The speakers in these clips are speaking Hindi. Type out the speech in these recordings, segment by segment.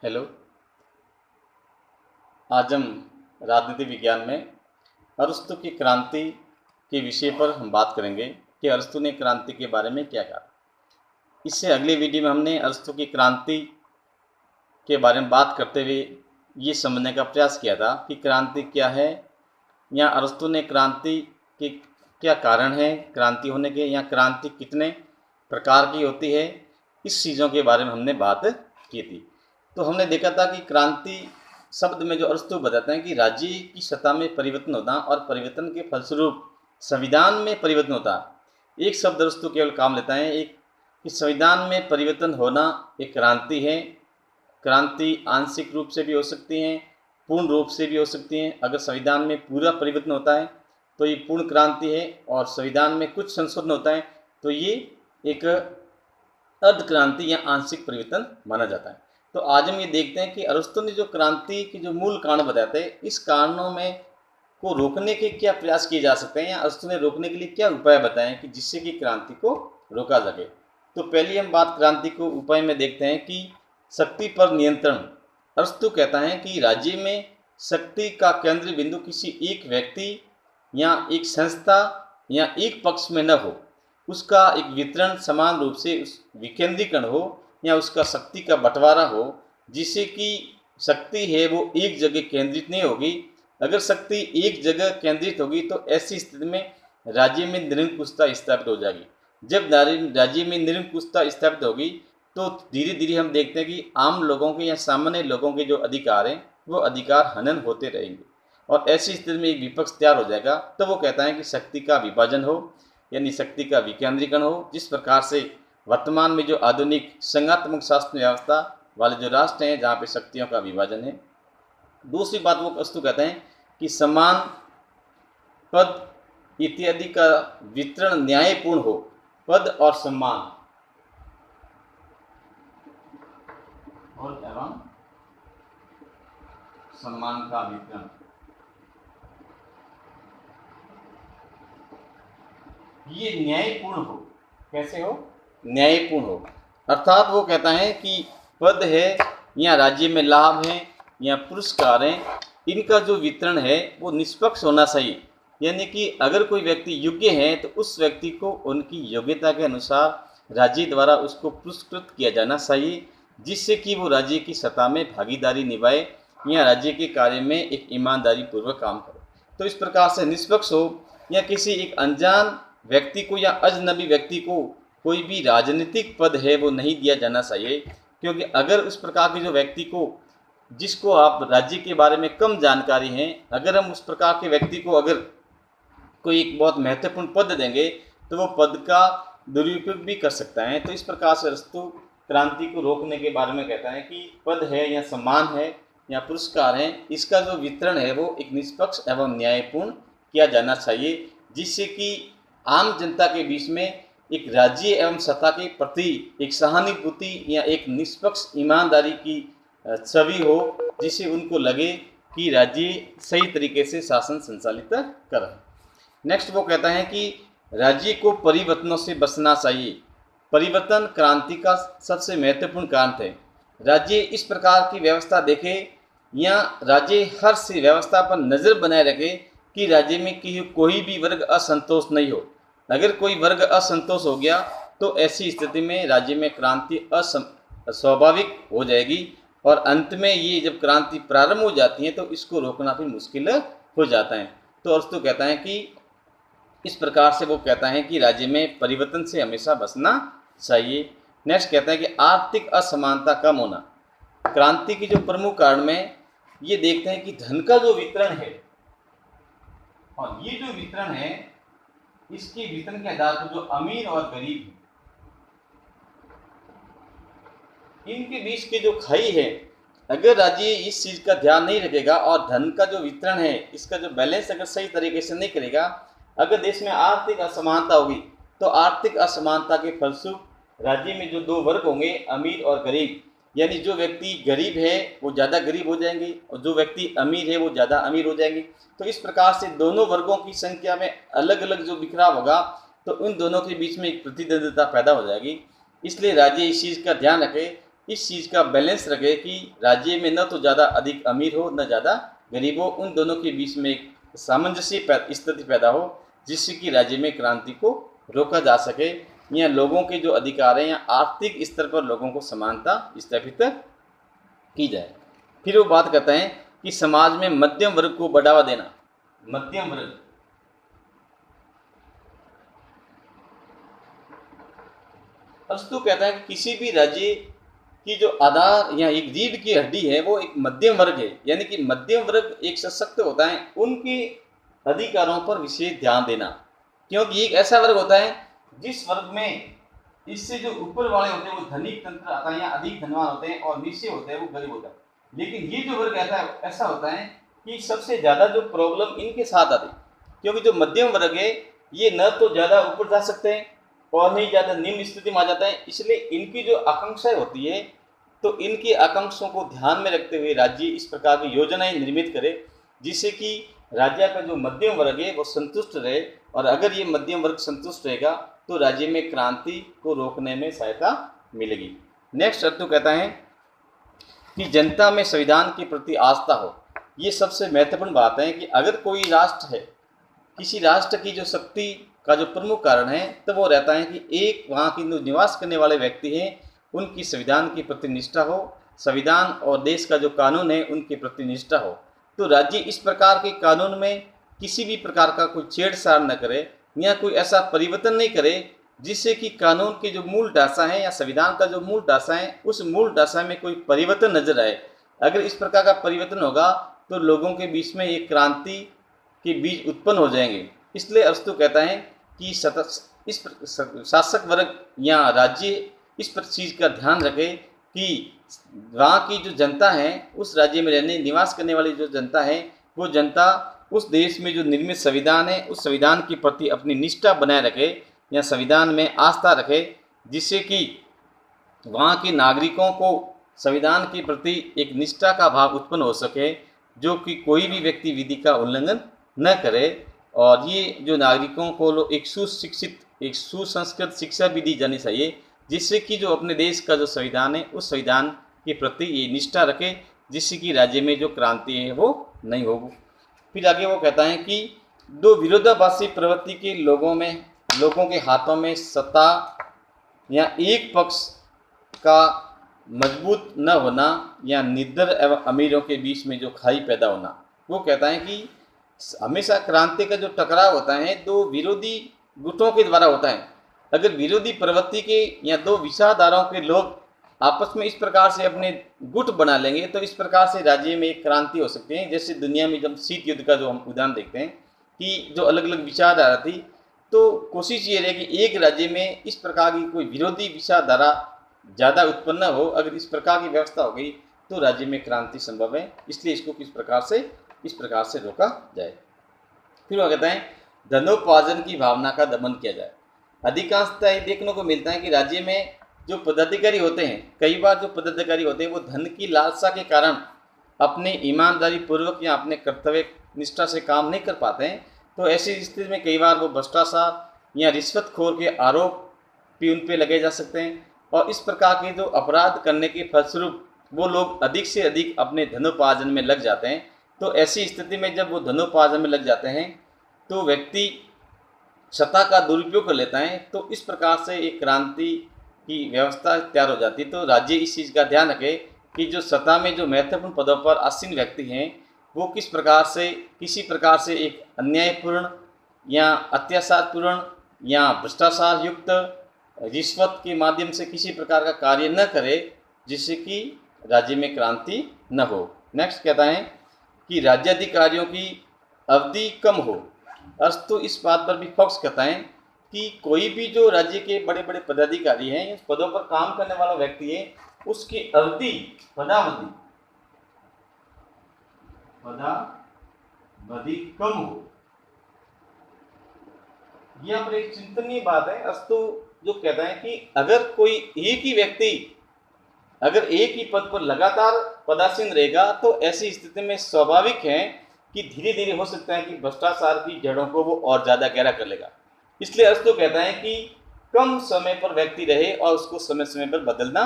हेलो। आज हम राजनीति विज्ञान में अरस्तु की क्रांति के विषय पर हम बात करेंगे कि अरस्तु ने क्रांति के बारे में क्या कहा। इससे अगले वीडियो में हमने अरस्तु की क्रांति के बारे में बात करते हुए ये समझने का प्रयास किया था कि क्रांति क्या है, या अरस्तु ने क्रांति के क्या कारण है क्रांति होने के, या क्रांति कितने प्रकार की होती है, इस चीज़ों के बारे में हमने बात की थी। तो हमने देखा था कि क्रांति शब्द में जो अरस्तु बताते हैं कि राज्य की सत्ता में परिवर्तन होता और परिवर्तन के फलस्वरूप संविधान में परिवर्तन होता। एक शब्द अरस्तु केवल काम लेता है, एक कि संविधान में परिवर्तन होना एक क्रांति है। क्रांति आंशिक रूप से भी हो सकती हैं, पूर्ण रूप से भी हो सकती हैं। अगर संविधान में पूरा परिवर्तन होता है तो ये पूर्ण क्रांति है, और संविधान में कुछ संशोधन होता है तो ये एक अर्ध क्रांति या आंशिक परिवर्तन माना जाता है। तो आज हम ये देखते हैं कि अरस्तु ने जो क्रांति के जो मूल कारण बताते हैं, इस कारणों में को रोकने के क्या प्रयास किए जा सकते हैं, या अरस्तु ने रोकने के लिए क्या उपाय बताए हैं कि जिससे कि क्रांति को रोका सके। तो पहली हम बात क्रांति को उपाय में देखते हैं कि शक्ति पर नियंत्रण। अरस्तु कहता है कि राज्य में शक्ति का केंद्र बिंदु किसी एक व्यक्ति या एक संस्था या एक पक्ष में न हो, उसका एक वितरण समान रूप से विकेंद्रीकरण हो, या उसका शक्ति का बंटवारा हो, जिससे कि शक्ति है वो एक जगह केंद्रित नहीं होगी। अगर शक्ति एक जगह केंद्रित होगी तो ऐसी स्थिति में राज्य में निरंकुशता स्थापित हो जाएगी। जब राज्य में निरंकुशता स्थापित होगी तो धीरे धीरे हम देखते हैं कि आम लोगों के या सामान्य लोगों के जो अधिकार हैं वो अधिकार हनन होते रहेंगे, और ऐसी स्थिति में एक विपक्ष तैयार हो जाएगा। तो वो कहता है कि शक्ति का विभाजन हो, यानी शक्ति का विकेंद्रीकरण हो, जिस प्रकार से वर्तमान में जो आधुनिक संघात्मक शासन व्यवस्था वाले जो राष्ट्र हैं जहाँ पे शक्तियों का विभाजन है। दूसरी बात वो अरस्तु कहते हैं कि समान पद इत्यादि का वितरण न्यायपूर्ण हो। पद और सम्मान और एवं सम्मान का वितरण ये न्यायपूर्ण हो। कैसे हो? न्यायपूर्ण हो। अर्थात वो कहता है कि पद है या राज्य में लाभ है या पुरस्कार है, इनका जो वितरण है वो निष्पक्ष होना चाहिए। यानी कि अगर कोई व्यक्ति योग्य है तो उस व्यक्ति को उनकी योग्यता के अनुसार राज्य द्वारा उसको पुरस्कृत किया जाना चाहिए, जिससे कि वो राज्य की सत्ता में भागीदारी निभाए या राज्य के कार्य में एक ईमानदारी पूर्वक काम करे। तो इस प्रकार से निष्पक्ष हो, या किसी एक अनजान व्यक्ति को या अजनबी व्यक्ति को कोई भी राजनीतिक पद है वो नहीं दिया जाना चाहिए। क्योंकि अगर उस प्रकार के जो व्यक्ति को, जिसको आप राज्य के बारे में कम जानकारी है, अगर हम उस प्रकार के व्यक्ति को अगर कोई एक बहुत महत्वपूर्ण पद देंगे तो वो पद का दुरुपयोग भी कर सकता है। तो इस प्रकार से अरस्तु क्रांति को रोकने के बारे में कहता है कि पद है या सम्मान है या पुरस्कार है, इसका जो वितरण है वो एक निष्पक्ष एवं न्यायपूर्ण किया जाना चाहिए, जिससे कि आम जनता के बीच में एक राज्य एवं सत्ता के प्रति एक सहानुभूति या एक निष्पक्ष ईमानदारी की छवि हो, जिससे उनको लगे कि राज्य सही तरीके से शासन संचालित कर रहा है। नेक्स्ट वो कहता है कि राज्य को परिवर्तनों से बचना चाहिए। परिवर्तन क्रांति का सबसे महत्वपूर्ण कारण है। राज्य इस प्रकार की व्यवस्था देखे या राज्य हर सी व्यवस्था पर नज़र बनाए रखे कि राज्य में कोई भी वर्ग असंतोष नहीं हो। अगर कोई वर्ग असंतोष हो गया तो ऐसी स्थिति में राज्य में क्रांति स्वाभाविक हो जाएगी, और अंत में ये जब क्रांति प्रारंभ हो जाती है तो इसको रोकना भी मुश्किल हो जाता है। तो अरस्तु कहता है कि इस प्रकार से वो कहता है कि राज्य में परिवर्तन से हमेशा बचना चाहिए। नेक्स्ट कहता है कि आर्थिक असमानता कम होना। क्रांति की जो प्रमुख कारण में ये देखते हैं कि धन का जो वितरण है, और ये जो वितरण है इसके वितरण के आधार पर जो अमीर और गरीब इनके बीच की जो खाई है, अगर राज्य इस चीज का ध्यान नहीं रखेगा और धन का जो वितरण है इसका जो बैलेंस अगर सही तरीके से नहीं करेगा, अगर देश में आर्थिक असमानता होगी तो आर्थिक असमानता के फलस्वरूप राज्य में जो दो वर्ग होंगे, अमीर और गरीब, यानी जो व्यक्ति गरीब है वो ज़्यादा गरीब हो जाएंगे और जो व्यक्ति अमीर है वो ज़्यादा अमीर हो जाएंगे। तो इस प्रकार से दोनों वर्गों की संख्या में अलग अलग जो बिखराव होगा तो उन दोनों के बीच में एक प्रतिद्वंद्विता पैदा हो जाएगी। इसलिए राज्य इस चीज़ का ध्यान रखे इस चीज़ का बैलेंस रखे कि राज्य में न तो ज़्यादा अधिक अमीर हो न ज़्यादा गरीब हो, उन दोनों के बीच में एक सामंजस्य स्थिति पैदा हो, जिससे कि राज्य में क्रांति को रोका जा सके या लोगों के जो अधिकार हैं या आर्थिक स्तर पर लोगों को समानता स्थापित की जाए। फिर वो बात करते हैं कि समाज में मध्यम वर्ग को बढ़ावा देना। मध्यम वर्ग अरस्तु कहता है कि किसी भी राज्य की जो आधार या एक रीढ़ की हड्डी है वो एक मध्यम वर्ग है, यानी कि मध्यम वर्ग एक सशक्त होता है, उनके अधिकारों पर विशेष ध्यान देना, क्योंकि एक ऐसा वर्ग होता है जिस वर्ग में इससे जो ऊपर वाले होते हैं वो धनिक तंत्र आता है या अधिक धनवान होते हैं और नीचे होते हैं वो गरीब होता है। लेकिन ये जो वर्ग ऐसा होता है कि सबसे ज़्यादा जो प्रॉब्लम इनके साथ आती है, क्योंकि जो मध्यम वर्ग है ये न तो ज़्यादा ऊपर जा सकते हैं और नहीं ज़्यादा निम्न स्थिति में आ जाता है, इसलिए इनकी जो आकांक्षाएं होती है तो इनकी आकांक्षाओं को ध्यान में रखते हुए राज्य इस प्रकार की योजनाएं निर्मित करे जिससे कि राज्य का जो मध्यम वर्ग है वो संतुष्ट रहे, और अगर ये मध्यम वर्ग संतुष्ट रहेगा तो राज्य में क्रांति को रोकने में सहायता मिलेगी। नेक्स्ट अर्थु कहता है कि जनता में संविधान के प्रति आस्था हो। ये सबसे महत्वपूर्ण बात है कि अगर कोई राष्ट्र है, किसी राष्ट्र की जो शक्ति का जो प्रमुख कारण है तो वो रहता है कि एक वहाँ की जो निवास करने वाले व्यक्ति हैं उनकी संविधान के प्रति निष्ठा हो, संविधान और देश का जो कानून है उनके प्रति निष्ठा हो। तो राज्य इस प्रकार के कानून में किसी भी प्रकार का कोई छेड़छाड़ न करे या कोई ऐसा परिवर्तन नहीं करे जिससे कि कानून के जो मूल ढांचा है या संविधान का जो मूल ढांचा है उस मूल ढांचा में कोई परिवर्तन नजर आए। अगर इस प्रकार का परिवर्तन होगा तो लोगों के बीच में एक क्रांति के बीज उत्पन्न हो जाएंगे। इसलिए अरस्तु कहता है कि इस शासक वर्ग या राज्य इस चीज़ का ध्यान रखे कि वहाँ की जो जनता है, उस राज्य में रहने निवास करने वाली जो जनता है, वो जनता उस देश में जो निर्मित संविधान है उस संविधान के प्रति अपनी निष्ठा बनाए रखे या संविधान में आस्था रखे, जिससे कि वहाँ के नागरिकों को संविधान के प्रति एक निष्ठा का भाव उत्पन्न हो सके, जो कि कोई भी व्यक्ति विधि का उल्लंघन न करे। और ये जो नागरिकों को एक सुशिक्षित एक सुसंस्कृत शिक्षा भी दी जानी चाहिए, जिससे कि जो अपने देश का जो संविधान है उस संविधान के प्रति ये निष्ठा रखे, जिससे कि राज्य में जो क्रांति है वो नहीं होगी। फिर आगे वो कहता है कि दो विरोधाभासी प्रवृत्ति के लोगों के हाथों में सत्ता या एक पक्ष का मजबूत न होना या निडर एवं अमीरों के बीच में जो खाई पैदा होना। वो कहता है कि हमेशा क्रांति का जो टकराव होता है दो विरोधी गुटों के द्वारा होता है। अगर विरोधी प्रवृत्ति के या दो विचारधाराओं के लोग आपस में इस प्रकार से अपने गुट बना लेंगे तो इस प्रकार से राज्य में एक क्रांति हो सकती है। जैसे दुनिया में जब शीत युद्ध का जो हम उदाहरण देखते हैं कि जो अलग अलग विचारधारा थी, तो कोशिश ये रहे कि एक राज्य में इस प्रकार की कोई विरोधी विचारधारा ज़्यादा उत्पन्न न हो। अगर इस प्रकार की व्यवस्था हो गई तो राज्य में क्रांति संभव है, इसलिए इसको इस प्रकार से रोका जाए। फिर वो कहते हैं धनोपार्जन की भावना का दमन किया जाए। अधिकांशतः देखने को मिलता है कि राज्य में जो पदाधिकारी होते हैं, कई बार जो पदाधिकारी होते हैं वो धन की लालसा के कारण अपने ईमानदारी पूर्वक या अपने कर्तव्य निष्ठा से काम नहीं कर पाते हैं। तो ऐसी स्थिति में कई बार वो भ्रष्टाचार या रिश्वतखोर के आरोप भी उन पर लगे जा सकते हैं, और इस प्रकार के जो अपराध करने के फलस्वरूप वो लोग अधिक से अधिक अपने धनोपार्जन में लग जाते हैं। तो ऐसी स्थिति में जब वो धनोपार्जन में लग जाते हैं तो व्यक्ति सत्ता का दुरुपयोग कर लेता है, तो इस प्रकार से एक क्रांति की व्यवस्था तैयार हो जाती है। तो राज्य इस चीज़ का ध्यान रखे कि जो सत्ता में जो महत्वपूर्ण पदों पर आसीन व्यक्ति हैं वो किसी प्रकार से एक अन्यायपूर्ण या अत्याचारपूर्ण या भ्रष्टाचार युक्त रिश्वत के माध्यम से किसी प्रकार का कार्य न करे, जिससे कि राज्य में क्रांति न हो। नेक्स्ट कहता है कि राज्याधिकारियों की अवधि कम हो। अरस्तु इस बात पर भी फोकस करता है कि कोई भी जो राज्य के बड़े बड़े पदाधिकारी हैं, इस पदों पर काम करने वाला व्यक्ति है, उसकी पदावधि कम हो। यहाँ पर एक चिंतनीय बात है। अरस्तु जो कहता है कि अगर कोई एक ही व्यक्ति अगर एक ही पद पर लगातार पदासीन रहेगा तो ऐसी स्थिति में स्वाभाविक है कि धीरे धीरे हो सकता है कि भ्रष्टाचार की जड़ों को वो और ज़्यादा गहरा कर लेगा। इसलिए अरस्तु कहता है कि कम समय पर व्यक्ति रहे और उसको समय समय पर बदलना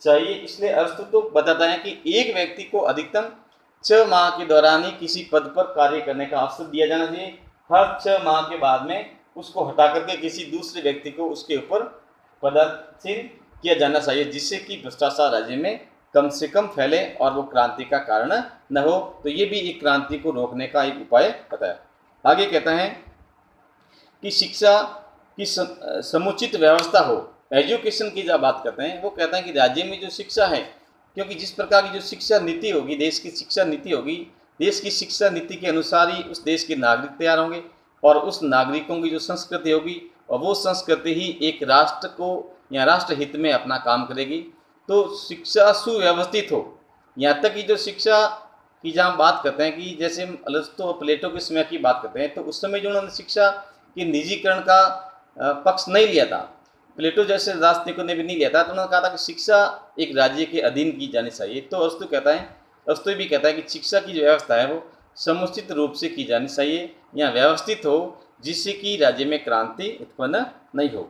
चाहिए। इसलिए अरस्तु तो बताता है कि एक व्यक्ति को अधिकतम 6 माह के दौरान ही किसी पद पर कार्य करने का अवसर दिया जाना चाहिए। हर 6 माह के बाद में उसको हटा करके किसी दूसरे व्यक्ति को उसके ऊपर पदासीन किया जाना चाहिए, जिससे कि भ्रष्टाचार राज्य में कम से कम फैले और वो क्रांति का कारण न हो। तो ये भी एक क्रांति को रोकने का एक उपाय बताया। आगे कहता है कि शिक्षा की समुचित व्यवस्था हो। एजुकेशन की जब बात करते हैं, वो कहता है कि राज्य में जो शिक्षा है, क्योंकि जिस प्रकार की जो शिक्षा नीति होगी, देश की शिक्षा नीति होगी, देश की शिक्षा नीति के अनुसार ही उस देश के नागरिक तैयार होंगे और उस नागरिकों की जो संस्कृति होगी और वो संस्कृति ही एक राष्ट्र को या राष्ट्र हित में अपना काम करेगी। तो शिक्षा सुव्यवस्थित हो, यहाँ तक कि जो शिक्षा की जहाँ बात करते हैं कि जैसे हम अरस्तु और प्लेटो के समय की बात करते हैं, तो उस समय जो उन्होंने शिक्षा के निजीकरण का पक्ष नहीं लिया था, प्लेटो जैसे दार्शनिकों ने भी नहीं लिया था, तो उन्होंने कहा था कि शिक्षा एक राज्य के अधीन की जानी चाहिए। तो अरस्तु भी कहता है कि शिक्षा की जो व्यवस्था है वो समुचित रूप से की जानी चाहिए या व्यवस्थित हो, जिससे कि राज्य में क्रांति उत्पन्न नहीं हो।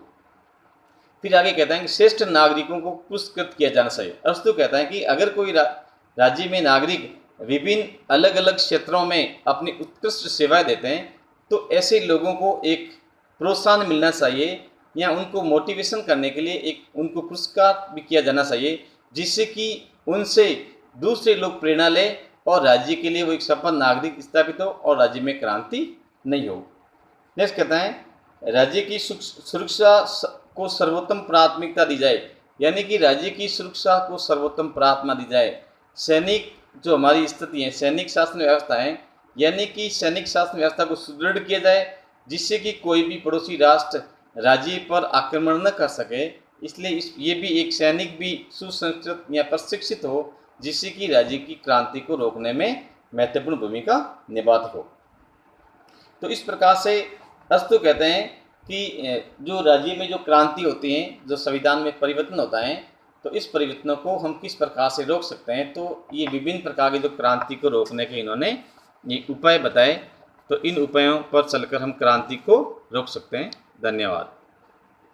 फिर आगे कहता है कि श्रेष्ठ नागरिकों को पुरस्कृत किया जाना चाहिए। अरस्तु कहता है कि अगर कोई राज्य में नागरिक विभिन्न अलग अलग क्षेत्रों में अपनी उत्कृष्ट सेवाएं देते हैं, तो ऐसे लोगों को एक प्रोत्साहन मिलना चाहिए या उनको मोटिवेशन करने के लिए एक उनको पुरस्कार भी किया जाना चाहिए, जिससे कि उनसे दूसरे लोग प्रेरणा लें और राज्य के लिए वो एक सफल नागरिक स्थापित हो और राज्य में क्रांति नहीं हो। नेक्स्ट कहता है राज्य की सुरक्षा को सर्वोत्तम प्राथमिकता दी जाए, यानी कि राज्य की सुरक्षा को सर्वोत्तम प्राथमिकता दी जाए। सैनिक जो हमारी स्थिति है, सैनिक शासन व्यवस्था है, यानी कि सैनिक शासन व्यवस्था को सुदृढ़ किया जाए, जिससे कि कोई भी पड़ोसी राष्ट्र राज्य पर आक्रमण न कर सके। इसलिए ये भी एक सैनिक भी सुसंस्कृत या प्रशिक्षित हो, जिससे कि राज्य की क्रांति को रोकने में महत्वपूर्ण भूमिका निभाते हो। तो इस प्रकार से अरस्तु कहते हैं कि जो राज्य में जो क्रांति होती है, जो संविधान में परिवर्तन होता है, तो इस परिवर्तनों को हम किस प्रकार से रोक सकते हैं। तो ये विभिन्न प्रकार की जो क्रांति को रोकने के इन्होंने ये उपाय बताए, तो इन उपायों पर चलकर हम क्रांति को रोक सकते हैं। धन्यवाद।